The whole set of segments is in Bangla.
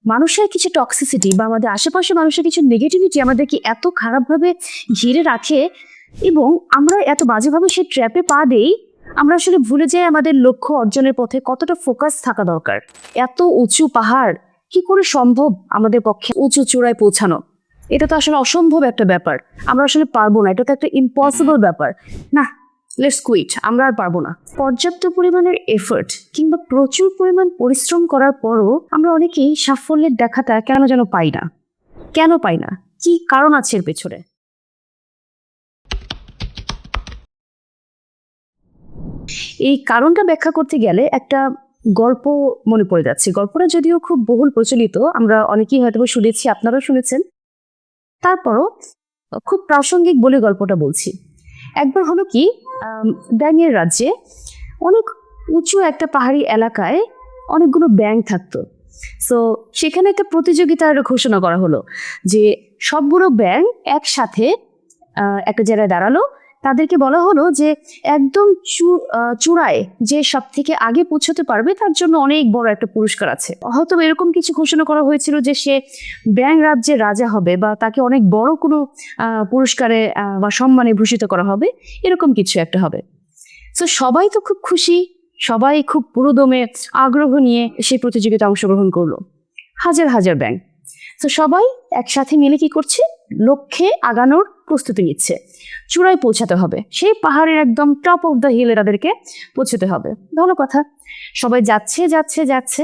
মানুষের কিছু টক্সিসিটি বা আমাদের আশেপাশে মানুষের কিছু নেগেটিভিটি আমাদেরকে এত খারাপভাবে ঘিরে রাখে এবং আমরা এত বাজেভাবে সেই ট্র্যাপে পা দেই, আমরা আসলে ভুলে যাই আমাদের লক্ষ্য অর্জনের পথে কতটা ফোকাস থাকা দরকার। এত উঁচু পাহাড় কি করে সম্ভব আমাদের পক্ষে উঁচু চূড়ায় পৌঁছানো? এটা তো আসলে অসম্ভব একটা ব্যাপার। আমরা আসলে পারবো না, এটা তো একটা ইম্পসিবল ব্যাপার। না, লেটস কুইট, আমরা আর পারবো না। পর্যাপ্ত পরিমাণের এফোর্ট কিংবা প্রচুর পরিমাণ পরিশ্রম করার পরও আমরা অনেকেই সাফল্যের দেখাটা কেন যেন পাই না। কেন পাই না? কি কারণ আছে এর পেছনে? এই কারণটা ব্যাখ্যা করতে গেলে একটা গল্প মনে পড়ে যাচ্ছে। গল্পটা যদিও খুব বহুল প্রচলিত, আমরা অনেকেই হয়তো শুনেছি, আপনারাও শুনেছেন। তারপরও খুব প্রাসঙ্গিক বলে গল্পটা বলছি। একবার হলো কি, ব্যাঙের রাজ্যে অনেক উঁচু একটা পাহাড়ি এলাকায় অনেকগুলো ব্যাঙ থাকতো। সো সেখানে একটা প্রতিযোগিতার ঘোষণা করা হলো যে সবগুলো ব্যাঙ একসাথে একটা জায়গায় দাঁড়ালো। তাদেরকে বলা হলো যে একদম চূড়ায় যে সব থেকে আগে পৌঁছতে পারবে তার জন্য অনেক বড় একটা পুরস্কার আছে। হয়তো এরকম কিছু ঘোষণা করা হয়েছিল যে সে ব্যাঙ রাজ্যের রাজা হবে বা তাকে অনেক বড় কোনো পুরস্কারে বা সম্মানে ভূষিত করা হবে, এরকম কিছু একটা হবে। তো সবাই তো খুব খুশি, সবাই খুব পুরোদমে আগ্রহ নিয়ে সেই প্রতিযোগিতায় অংশগ্রহণ করলো। হাজার হাজার ব্যাঙ। তো সবাই একসাথে মিলে কি করছে? লক্ষ্যে আগানোর প্রস্তুতি নিচ্ছে। চূড়ায় পৌঁছাতে হবে, সেই পাহাড়ের একদম টপ অফ দ্য হিলে তাদেরকে পৌঁছতে হবে। ভালো কথা, সবাই যাচ্ছে যাচ্ছে যাচ্ছে।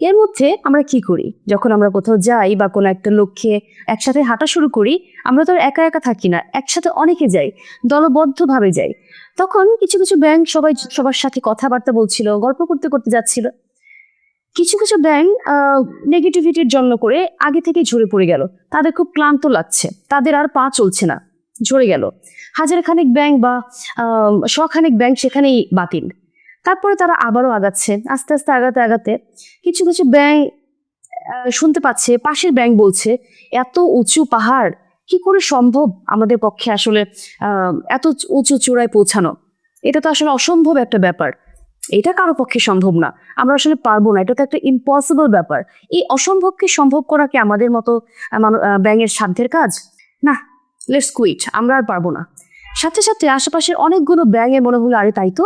এর মধ্যে আমরা কি করি? যখন আমরা কোথাও যাই বা কোনো একটা লক্ষ্যে একসাথে হাঁটা শুরু করি, আমরা তো একা একা থাকি না, একসাথে অনেকে যাই, দলবদ্ধভাবে যাই। তখন কিছু কিছু ব্যাঙ সবাই সবার সাথে কথাবার্তা বলছিল, গল্প করতে করতে যাচ্ছিল। কিছু কিছু ব্যাঙ নেগেটিভিটির জন্য করে আগে থেকে ঝরে পড়ে গেল। তাদের খুব ক্লান্ত লাগছে, তাদের আর পা চলছে না, ঝরে গেল। হাজার খানেক ব্যাঙ বা শখানেক ব্যাঙ সেখানেই বাতিল। তারপরে তারা আবারও আগাচ্ছে, আস্তে আস্তে আগাতে আগাতে কিছু কিছু ব্যাঙ শুনতে পাচ্ছে পাশের ব্যাঙ বলছে, এত উঁচু পাহাড় কি করে সম্ভব আমাদের পক্ষে আসলে এত উঁচু চূড়ায় পৌঁছানো? এটা তো আসলে অসম্ভব একটা ব্যাপার। এটা কারো পক্ষে সম্ভব না, আমরা আসলে পারবো না, এটা তো একটা ইম্পসিবল ব্যাপার। এই অসম্ভবকে সম্ভব করা কি আমাদের মতো ব্যাঙের সাধ্যের কাজ? না, লেটস কুইট, আমরা আর পারবো না। সাথে সাথে আশেপাশের অনেকগুলো ব্যাঙে মনে হলো, আরে তাই তো,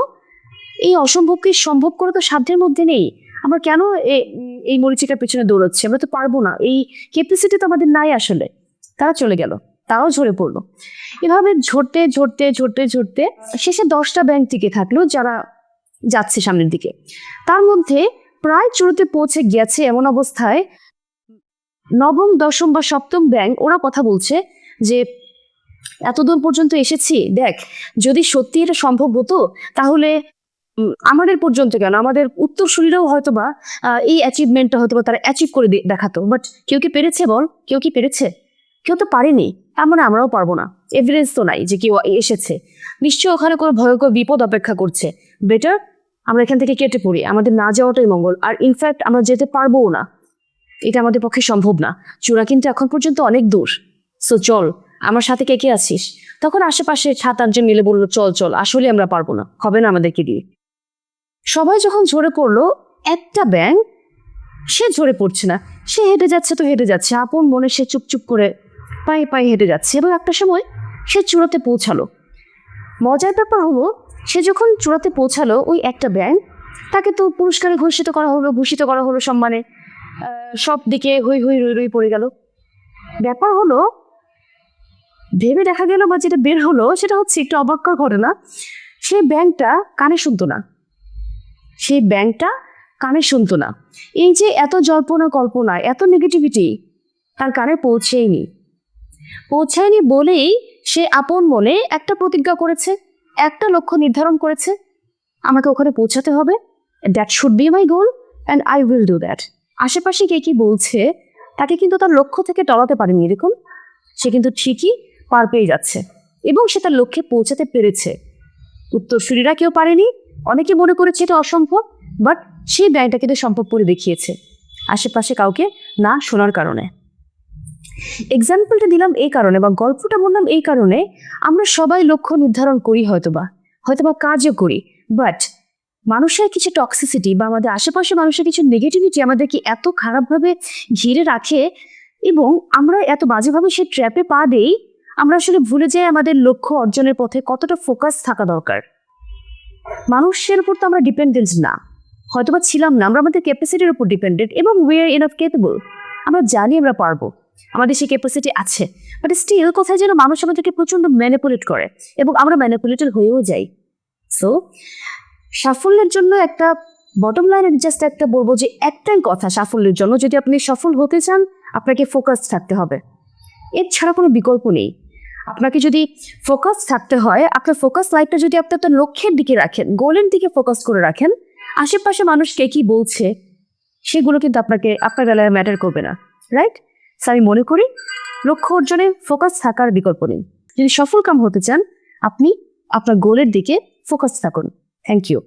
এই অসম্ভবকে সম্ভব করে তো সাধ্যের মধ্যে নেই। আমরা কেন এই মরিচিকার পেছনে দৌড়াচ্ছি? আমরা তো পারবো না, এই ক্যাপাসিটি তো আমাদের নাই আসলে। তারা চলে গেল, তারাও ঝরে পড়লো। এভাবে ঝরতে ঝরতে ঝরতে ঝরতে শেষে 10টা ব্যাঙ টিকে থাকলো যারা যাচ্ছে সামনের দিকে। তার মধ্যে প্রায় চূড়াতে পৌঁছে গেছে এমন অবস্থায় নবম, দশম বা সপ্তম ব্যাঙ ওরা কথা বলছে যে এতদূর পর্যন্ত এসেছি, দেখ, যদি সত্যি এটা সম্ভব হতো তাহলে আমাদের পর্যন্ত কেন, আমাদের উত্তরসূরিরাও হয়তো বা এই অ্যাচিভমেন্টটা হয়তো বা তারা অ্যাচিভ করে দেখাতো। বাট কেউ কি পেরেছে? বল, কেউ কি পেরেছে? কেউ তো পারেনি। তার মানে আমরাও পারবো না। এভিডেন্স তো নাই যে কেউ এসেছে। নিশ্চয়ই ওখানে কোনো ভয়ঙ্কর বিপদ অপেক্ষা করছে। বেটার আমরা এখান থেকে কেটে পড়ি, আমাদের না যাওয়াটাই মঙ্গল। আর ইনফ্যাক্ট আমরা যেতে পারবোও না, এটা আমাদের পক্ষে সম্ভব না। চূড়া কিন্তু এখন পর্যন্ত অনেক দূর। সো চল, আমার সাথে কে কে আছিস? তখন আশেপাশে 7-8 জন মিলে বললো, চল চল, আসলে আমরা পারবো না, হবে না আমাদেরকে দিয়ে। সবাই যখন ঝরে পড়লো, একটা ব্যাঙ সে ঝরে পড়ছে না, সে হেঁটে যাচ্ছে তো হেঁটে যাচ্ছে, আপন মনে সে চুপচুপ করে পায়ে পায়ে হেঁটে যাচ্ছে এবং একটা সময় সে চূড়াতে পৌঁছালো। মজার ব্যাপার হলো, সে যখন চূড়াতে পৌঁছালো, ওই একটা ব্যাঙ, তাকে তো পুরস্কারে ভূষিত করা হলো সম্মানে। সব দিকে হই হই রই রই পড়ে গেল। ব্যাপার হলো, ভেবে দেখা গেল বা যেটা বের হলো সেটা হচ্ছে একটু অবাক্কর ঘটনা। সেই ব্যাঙটা কানে শুনতো না, সেই ব্যাঙটা কানে শুনতো না। এই যে এত জল্পনা কল্পনা, এত নেগেটিভিটি তার কানে পৌঁছায়নি বলেই সে আপন মনে একটা প্রতিজ্ঞা করেছে, একটা লক্ষ্য নির্ধারণ করেছে, আমাকে ওখানে পৌঁছাতে হবে। That should be my goal and I will do that. আশেপাশে কে কি বলছে তাকে কিন্তু তার লক্ষ্য থেকে টলাতে পারেনি। এরকম সে কিন্তু ঠিকই পার পেয়ে যাচ্ছে এবং সে তার লক্ষ্যে পৌঁছাতে পেরেছে। উত্তরসূরিরা কেউ পারেনি, অনেকে মনে করেছে এটা অসম্ভব, বাট সেই ব্যাংকটা কিন্তু সম্ভব করে দেখিয়েছে আশেপাশে কাউকে না শোনার কারণে। এক্সাম্পলটা দিলাম এই কারণে বা গল্পটা বললাম এই কারণে, আমরা সবাই লক্ষ্য নির্ধারণ করি হয়তোবা কাজও করি, বাট মানুষের কিছু টক্সিসিটি বা আমাদের আশেপাশে মানুষের কিছু নেগেটিভিটি আমাদেরকে এত খারাপভাবে ঘিরে রাখে এবং আমরা এত বাজেভাবে সেই ট্র্যাপে পা দেই, আমরা আসলে ভুলে যাই আমাদের লক্ষ্য অর্জনের পথে কতটা ফোকাস থাকা দরকার। মানুষের উপর তো আমরা ডিপেন্ডেন্ট না, হয়তোবা ছিলাম না, আমরা আমাদের ক্যাপাসিটির উপর ডিপেন্ডেন্ট এবং উই আর ইনাফ কেপেবল। আমরা জানি আমরা পারবো, আমাদের সেই ক্যাপাসিটি আছে, বাট স্টিল কোথায় যেন মানুষ আমাদেরকে প্রচন্ড ম্যানিপুলেট করে এবং আমরা ম্যানিপুলেটেড হয়েও যাই। সো সাফল্যের জন্য একটা বটম লাইনে জাস্ট একটা বলবো যে একটাই কথা, সাফল্যের জন্য যদি আপনি সফল হতে চান আপনাকে ফোকাস থাকতে হবে, এর ছাড়া কোনো বিকল্প নেই। আপনাকে যদি ফোকাস থাকতে হয়, আপনার ফোকাস লাইটটা যদি আপনি আপনার লক্ষ্যের দিকে রাখেন, গোলের দিকে ফোকাস করে রাখেন, আশেপাশে মানুষ কে কি বলছে সেগুলো কিন্তু আপনার বেলায় ম্যাটার করবে না, রাইট? আমি মনে করি লক্ষ্য অর্জনে ফোকাস থাকার বিকল্প নেই। যদি সফল কাম হতে চান আপনি আপনার গোলের দিকে ফোকাস থাকুন। Thank you.